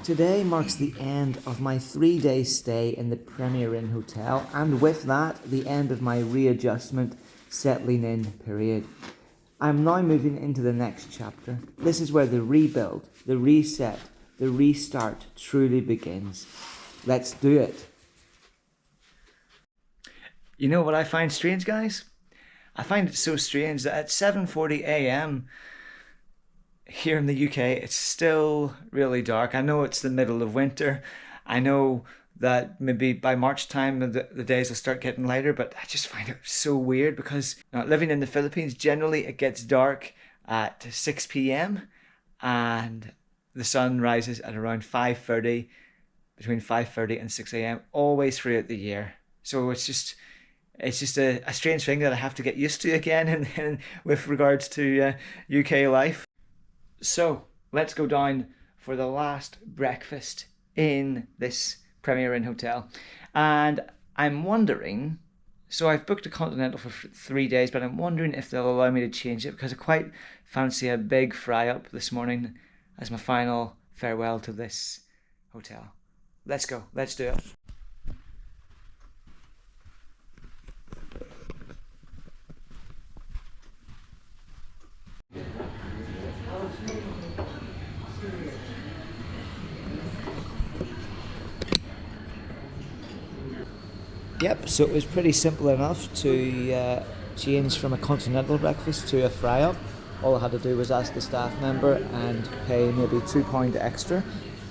Today marks the end of my 3-day stay in the Premier Inn Hotel, and with that, the end of my readjustment, settling in period. I'm now moving into the next chapter. This is where the rebuild, the reset, the restart truly begins. Let's do it. You know what I find strange, guys? I find it so strange that at 7:40 a.m. here in the UK, it's still really dark. I know it's the middle of winter. I know that maybe by March time the days will start getting lighter, but I just find it so weird because living in the Philippines, generally it gets dark at 6 p.m. and the sun rises at around 5:30, between 5:30 and 6 a.m. always throughout the year. So it's just a strange thing that I have to get used to again in with regards to UK life. So let's go down for the last breakfast in this Premier Inn hotel. And I'm wondering, so I've booked a Continental for 3 days, but I'm wondering if they'll allow me to change it because I quite fancy a big fry up this morning as my final farewell to this hotel. Let's go, let's do it. Yep, so it was pretty simple enough to change from a continental breakfast to a fry-up. All I had to do was ask the staff member and pay maybe £2 extra,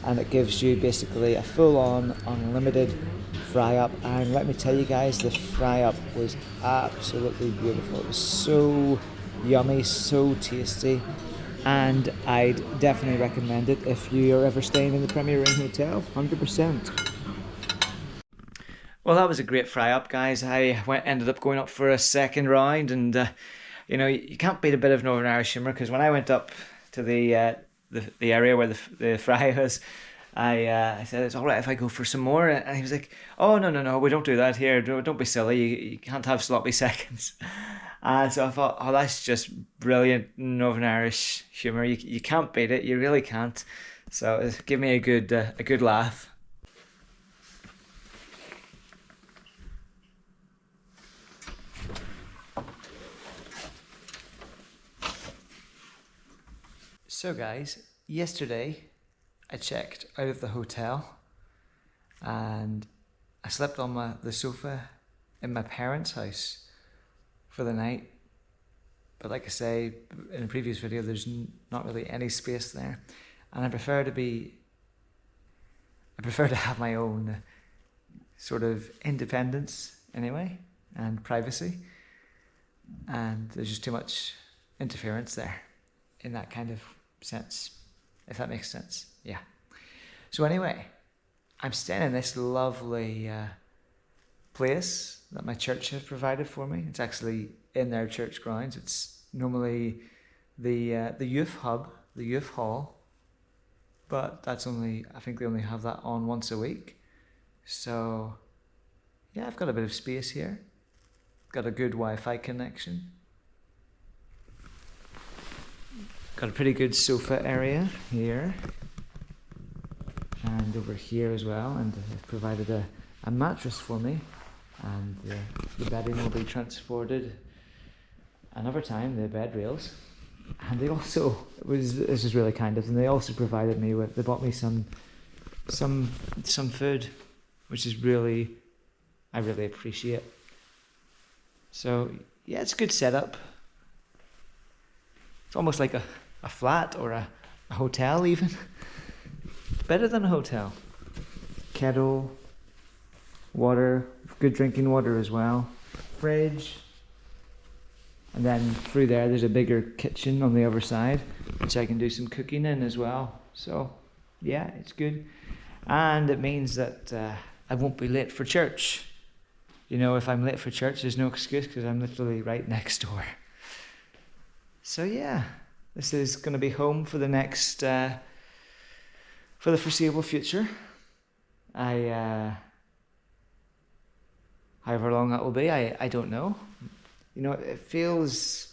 and it gives you basically a full-on unlimited fry-up. And let me tell you guys, the fry-up was absolutely beautiful. It was so yummy, so tasty, and I'd definitely recommend it if you're ever staying in the Premier Inn Hotel, 100%. Well, that was a great fry up, guys. I ended up going up for a second round, and you can't beat a bit of Northern Irish humour because when I went up to the area where the fry was, I said, it's all right if I go for some more, and he was like, oh, no, we don't do that here. Don't be silly. You can't have sloppy seconds. And so I thought, oh, that's just brilliant Northern Irish humour. You can't beat it. You really can't. So give me a good laugh. So guys, yesterday I checked out of the hotel and I slept on the sofa in my parents' house for the night. But like I say in a previous video, there's not really any space there, and I prefer to have my own sort of independence anyway, and privacy, and there's just too much interference there in that kind of sense, if that makes sense. Yeah. So anyway, I'm staying in this lovely place that my church has provided for me. It's actually in their church grounds. It's normally the youth hub, the youth hall, but I think they only have that on once a week. So yeah, I've got a bit of space here. Got a good Wi-Fi connection. Got a pretty good sofa area here and over here as well, and they've provided a mattress for me, and the bedding will be transported another time, the bed rails. And they also, this is really kind of them, they also provided me with, they bought me some food, which is I really appreciate. So yeah, it's a good setup. It's almost like a flat or a hotel even. Better than a hotel. Kettle, water, good drinking water as well. Fridge. And then through there's a bigger kitchen on the other side, which I can do some cooking in as well. So yeah, it's good. And it means that I won't be late for church. You know, if I'm late for church, there's no excuse because I'm literally right next door. So yeah, this is going to be home for the next, for the foreseeable future. However long that will be, I don't know. You know, it feels,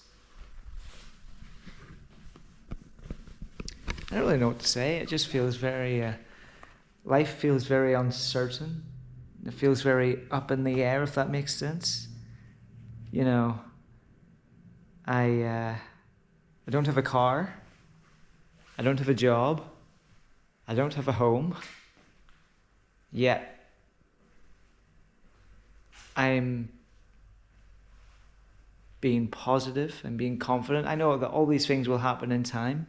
I don't really know what to say. It just feels very life feels very uncertain. It feels very up in the air, if that makes sense. You know, I don't have a car. I don't have a job. I don't have a home. Yet I'm being positive and being confident. I know that all these things will happen in time.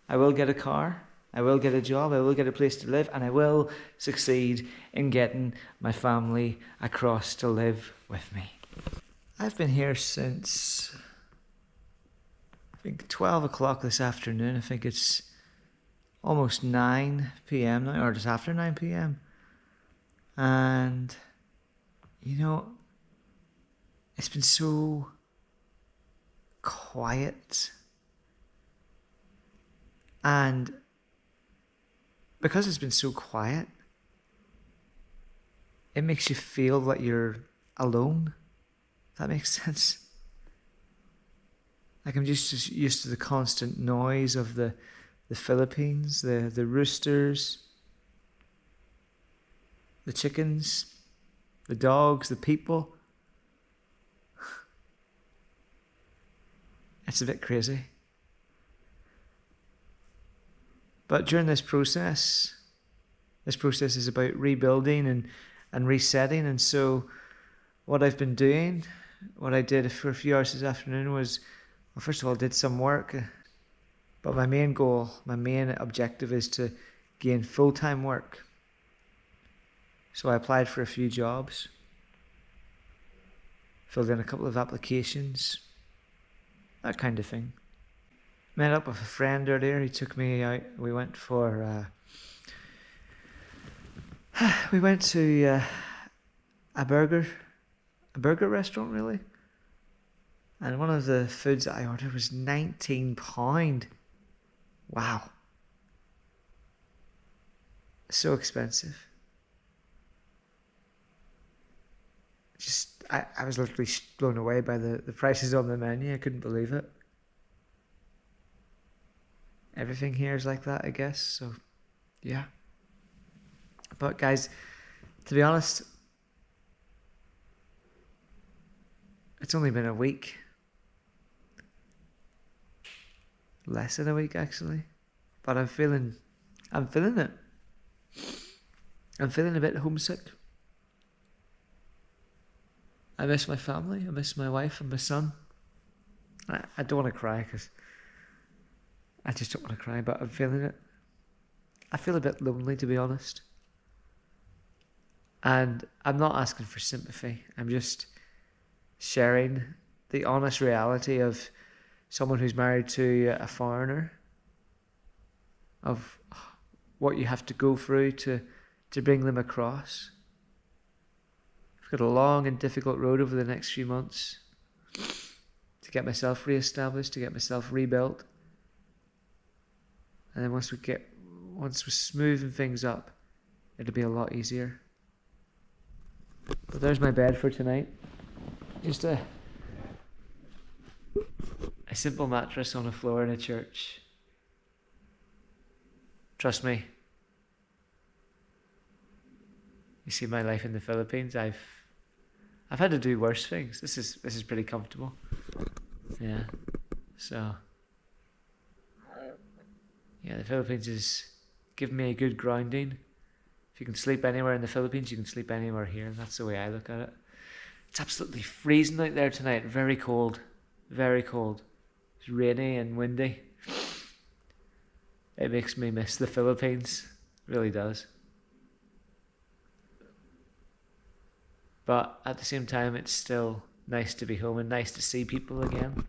I will get a car. I will get a job. I will get a place to live. And I will succeed in getting my family across to live with me. I've been here since, I think, 12 o'clock this afternoon. I think it's almost 9 p.m. now, or just after 9 p.m. And, you know, it's been so quiet. And because it's been so quiet, it makes you feel that you're alone. If that makes sense. Like I'm just used to the constant noise of the Philippines, the roosters, the chickens, the dogs, the people. It's a bit crazy. But during this process is about rebuilding and resetting. And so what I've been doing, what I did for a few hours this afternoon was, well, first of all, did some work. But my main goal, my main objective is to gain full-time work. So I applied for a few jobs, filled in a couple of applications, that kind of thing. Met up with a friend earlier. He took me out. We went for we went to a burger restaurant, really. And one of the foods that I ordered was £19. Wow. So expensive. I was literally blown away by the prices on the menu. I couldn't believe it. Everything here is like that, I guess. So, yeah. But guys, to be honest, it's only been a week. Less than a week, actually. But I'm feeling it. I'm feeling a bit homesick. I miss my family. I miss my wife and my son. I don't want to cry because I just don't want to cry, but I'm feeling it. I feel a bit lonely, to be honest. And I'm not asking for sympathy. I'm just sharing the honest reality of someone who's married to a foreigner, of what you have to go through to bring them across. I've got a long and difficult road over the next few months to get myself re-established, to get myself rebuilt. And then once we're smoothing things up, it'll be a lot easier. But there's my bed for tonight. Just a simple mattress on a floor in a church. Trust me. You see my life in the Philippines, I've had to do worse things. This is pretty comfortable. Yeah. So yeah, the Philippines is giving me a good grounding. If you can sleep anywhere in the Philippines, you can sleep anywhere here. And that's the way I look at it. It's absolutely freezing out there tonight. Very cold. Very cold. It's rainy and windy. It makes me miss the Philippines. It really does. But at the same time, it's still nice to be home and nice to see people again.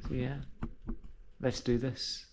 So yeah, let's do this.